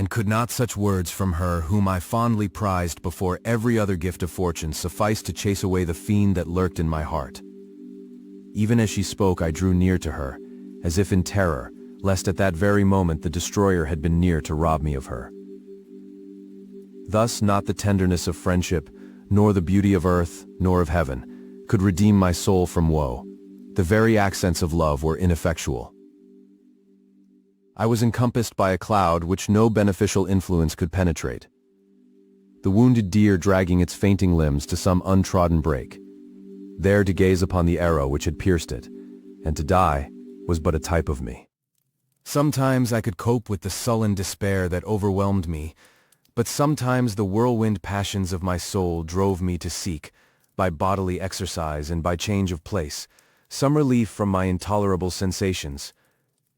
And could not such words from her, whom I fondly prized before every other gift of fortune, suffice to chase away the fiend that lurked in my heart? Even as she spoke, I drew near to her, as if in terror, lest at that very moment the destroyer had been near to rob me of her. Thus not the tenderness of friendship, nor the beauty of earth, nor of heaven, could redeem my soul from woe. The very accents of love were ineffectual. I was encompassed by a cloud which no beneficial influence could penetrate. The wounded deer dragging its fainting limbs to some untrodden brake, there to gaze upon the arrow which had pierced it, and to die was but a type of me. Sometimes I could cope with the sullen despair that overwhelmed me, but sometimes the whirlwind passions of my soul drove me to seek, by bodily exercise and by change of place, some relief from my intolerable sensations.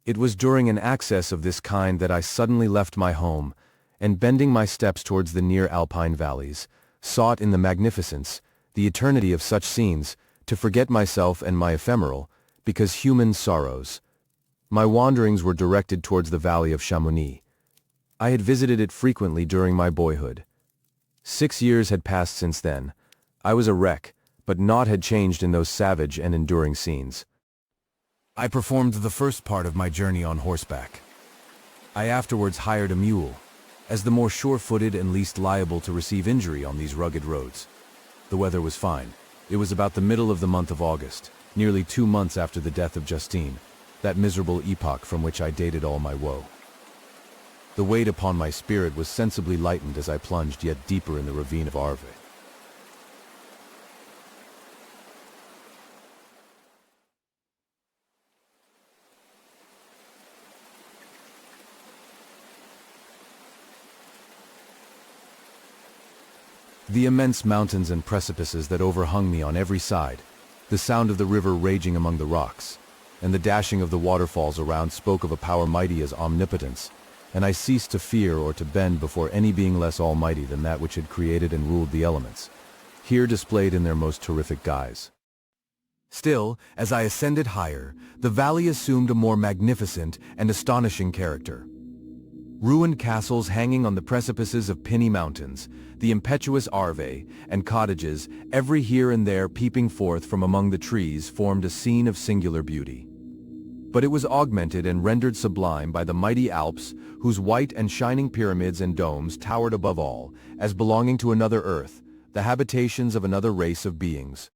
It was during an access of this kind that I suddenly left my home, and bending my steps towards the near alpine valleys, sought in the magnificence, the eternity of such scenes, to forget myself and my ephemeral, because human sorrows. My wanderings were directed towards the valley of Chamonix. I had visited it frequently during my boyhood. 6 years had passed since then. I was a wreck, but naught had changed in those savage and enduring scenes. I performed the first part of my journey on horseback. I afterwards hired a mule, as the more sure-footed and least liable to receive injury on these rugged roads. The weather was fine. It was about the middle of the month of August, nearly 2 months after the death of Justine, that miserable epoch from which I dated all my woe. The weight upon my spirit was sensibly lightened as I plunged yet deeper in the ravine of Arve. The immense mountains and precipices that overhung me on every side, the sound of the river raging among the rocks, and the dashing of the waterfalls around spoke of a power mighty as omnipotence, and I ceased to fear or to bend before any being less almighty than that which had created and ruled the elements, here displayed in their most terrific guise. Still, as I ascended higher, the valley assumed a more magnificent and astonishing character. Ruined castles hanging on the precipices of pinny mountains, the impetuous Arve, and cottages, every here and there peeping forth from among the trees, formed a scene of singular beauty. But it was augmented and rendered sublime by the mighty Alps, whose white and shining pyramids and domes towered above all, as belonging to another earth, the habitations of another race of beings.